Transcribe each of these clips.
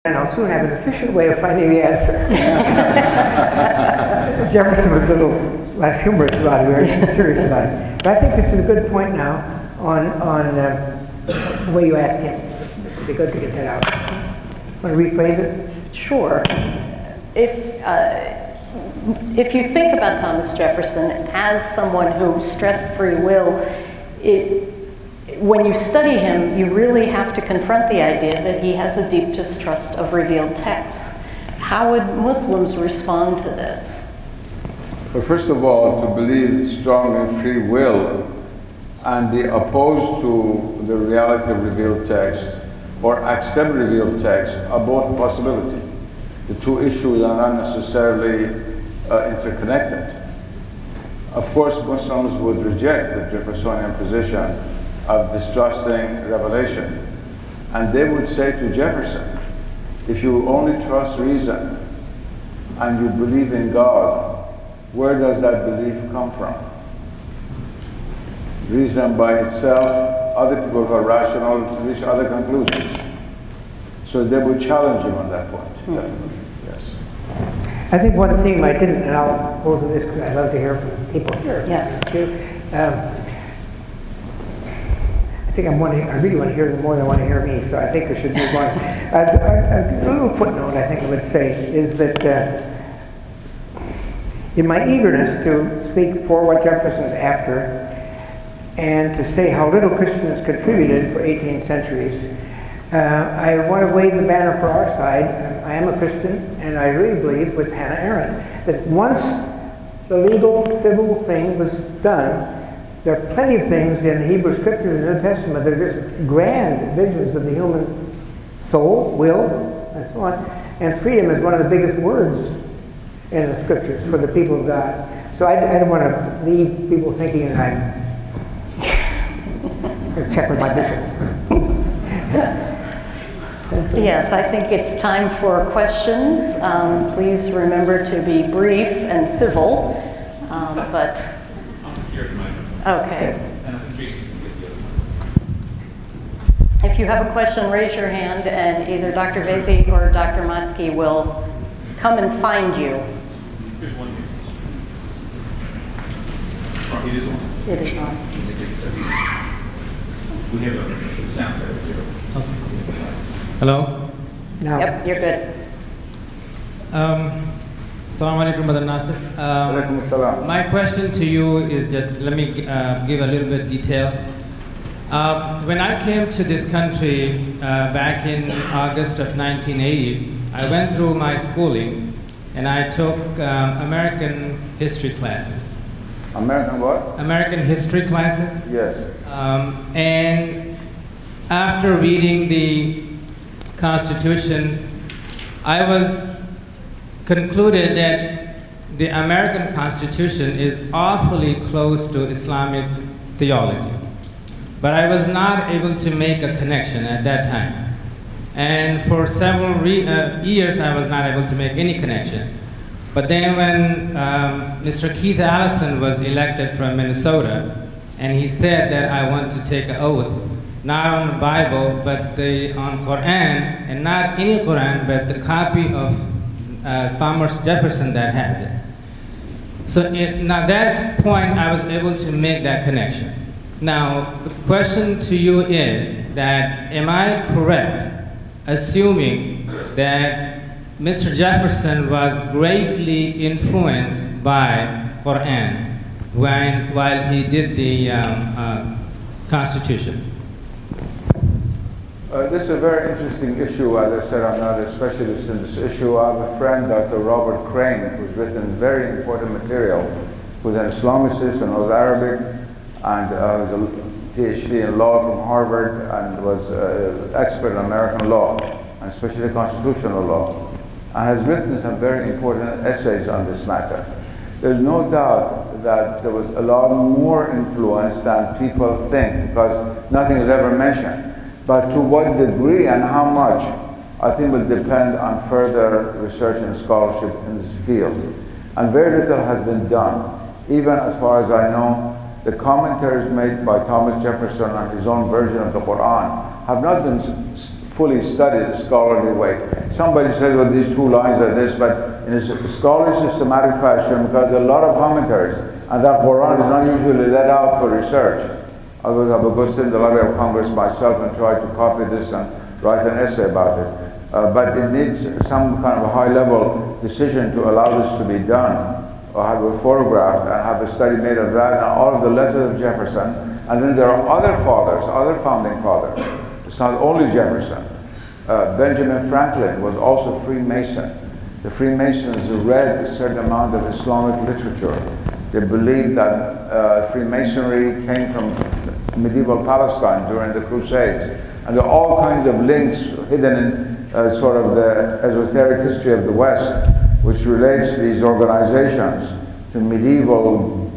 and I'll soon have an efficient way of finding the answer. Jefferson was a little less humorous about it, very serious about it. But I think this is a good point now on the way you asked him. It'd be good to get that out. Want to rephrase it? Sure. If you think about Thomas Jefferson as someone who stressed free will, when you study him, you really have to confront the idea that he has a deep distrust of revealed texts. How would Muslims respond to this? Well, first of all, to believe strongly in free will and be opposed to the reality of revealed text or accept revealed text are both possibility. The two issues are not necessarily interconnected. Of course, Muslims would reject the Jeffersonian position of distrusting revelation. And they would say to Jefferson, if you only trust reason and you believe in God, where does that belief come from? Reason by itself, other people who are rational reach other conclusions. So they would challenge him on that point, definitely, yes. I think one theme I didn't, and I'll close with this because I'd love to hear from people here. Yes. I really want to hear them more than want to hear me, so I think we should move on. A little footnote I think I would say is that in my eagerness to speak for what Jefferson's after and to say how little Christians contributed for 18 centuries, I want to wave the banner for our side. I am a Christian, and I really believe with Hannah Arendt that once the legal, civil thing was done, there are plenty of things in the Hebrew Scriptures and the New Testament that are just grand visions of the human soul, will, and so on. And freedom is one of the biggest words in the Scriptures for the people of God. So I don't want to leave people thinking that I'm going to check with my bishop. Yes, I think it's time for questions. Please remember to be brief and civil, but... Okay. If you have a question, raise your hand, and either Dr. Vezi or Dr. Matsky will come and find you. Here's one here. It is on. It is on. We have a sound there. Hello? No. Yep, you're good. Assalamu alaikum, Brother Nasr. My question to you is just, let me give a little bit detail. When I came to this country back in August of 1980, I went through my schooling and I took American history classes. American what? American history classes. Yes. And after reading the Constitution, I was concluded that the American Constitution is awfully close to Islamic theology. But I was not able to make a connection at that time. And for several years, I was not able to make any connection. But then when Mr. Keith Allison was elected from Minnesota, and he said that I want to take an oath, not on the Bible, but on Quran, and not any Quran, but the copy of Thomas Jefferson that has it. So now that point, I was able to make that connection. Now, the question to you is that, am I correct assuming that Mr. Jefferson was greatly influenced by Quran while he did the Constitution? This is a very interesting issue. As I said, I'm not a specialist in this issue. I have a friend, Dr. Robert Crane, who's written very important material, who's an Islamicist and knows Arabic, and was a PhD in law from Harvard, and was an expert in American law, and especially constitutional law, and has written some very important essays on this matter. There's no doubt that there was a lot more influence than people think, because nothing is ever mentioned. But to what degree and how much, I think will depend on further research and scholarship in this field. And very little has been done. Even as far as I know, the commentaries made by Thomas Jefferson on his own version of the Quran have not been fully studied a scholarly way. Somebody says, well, these two lines are this, but in a scholarly, systematic fashion, because there are a lot of commentaries, and that Quran is not usually let out for research. I was go sit in the Library of Congress myself and try to copy this and write an essay about it. But it needs some kind of a high-level decision to allow this to be done, or have it photographed and have a study made of that, and all of the letters of Jefferson. And then there are other fathers, other founding fathers. It's not only Jefferson. Benjamin Franklin was also Freemason. The Freemasons read a certain amount of Islamic literature. They believed that Freemasonry came from medieval Palestine during the Crusades. And there are all kinds of links hidden in sort of the esoteric history of the West, which relates these organizations to medieval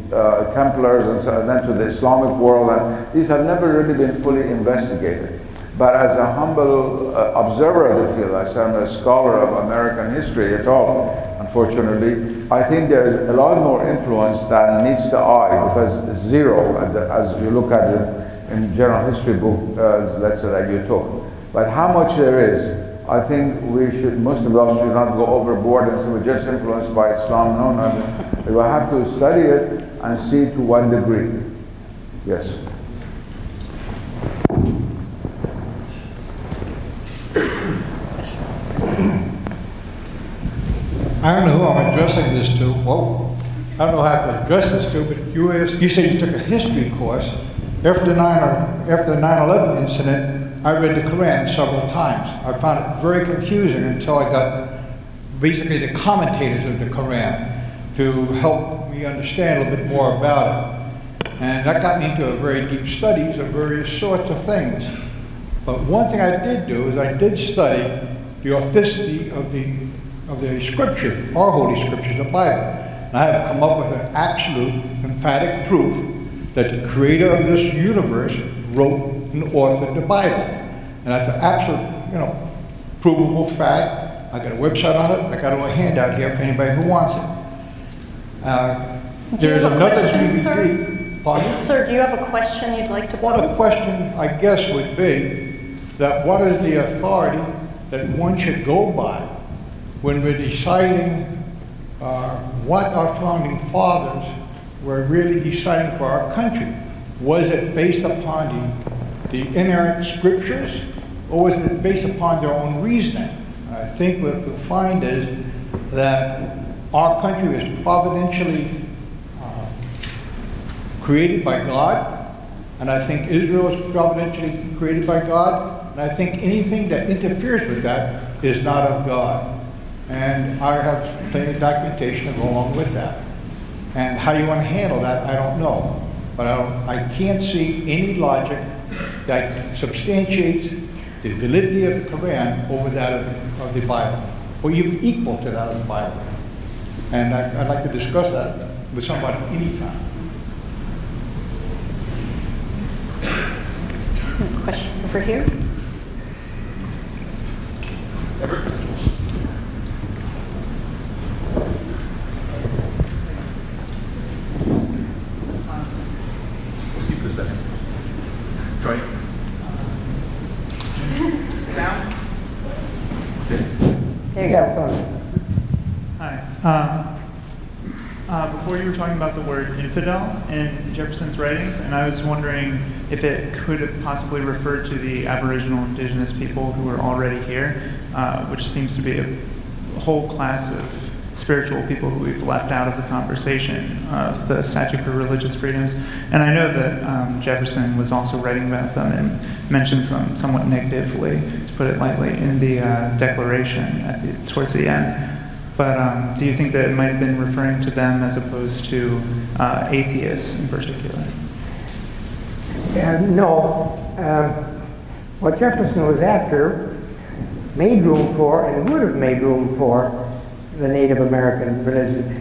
Templars and then to the Islamic world. And these have never really been fully investigated. But as a humble observer of the field, I say I'm a scholar of American history at all, unfortunately, I think there's a lot more influence than meets the eye, because zero, as you look at it in general history book, let's say that you took. But how much there is, I think we should, most of us should not go overboard and say we're just influenced by Islam. No, no. We will have to study it and see to what degree. Yes. I don't know who I'm addressing this to. Whoa. I don't know how to address this to, but you said you took a history course. After the 9/11 incident, I read the Quran several times. I found it very confusing until I got basically the commentators of the Quran to help me understand a little bit more about it. And that got me into a very deep studies of various sorts of things. But one thing I did do is I did study the authenticity of the scripture, our Holy Scripture, the Bible. And I have come up with an absolute, emphatic proof that the creator of this universe wrote and authored the Bible. And that's an absolute, provable fact. I got a website on it. I got a little handout here for anybody who wants it. There's another DVD. Pardon? Sir, do you have a question you'd like to pose? Well, the question, I guess, would be that what is the authority that one should go by when we're deciding what our founding fathers were really deciding for our country? Was it based upon the inerrant scriptures, or was it based upon their own reasoning? I think what we'll find is that our country is providentially created by God, and I think Israel is providentially created by God, and I think anything that interferes with that is not of God. And I have plenty of documentation to go along with that. And how you want to handle that, I don't know. But I can't see any logic that substantiates the validity of the Quran over that of the Bible, or even equal to that of the Bible. And I'd like to discuss that with somebody anytime. Question over here. Let's keep it a second. Right. Sound? Okay. There you go. Hi. Before you were talking about the word infidel in Jefferson's writings, and I was wondering if it could have possibly referred to the Aboriginal indigenous people who were already here, which seems to be a whole class of spiritual people who we've left out of the conversation of the Statute for Religious Freedoms. And I know that Jefferson was also writing about them and mentions them somewhat negatively, to put it lightly, in the Declaration towards the end. But do you think that it might have been referring to them as opposed to atheists in particular? No. What Jefferson was after made room for, and would have made room for, the Native American religion.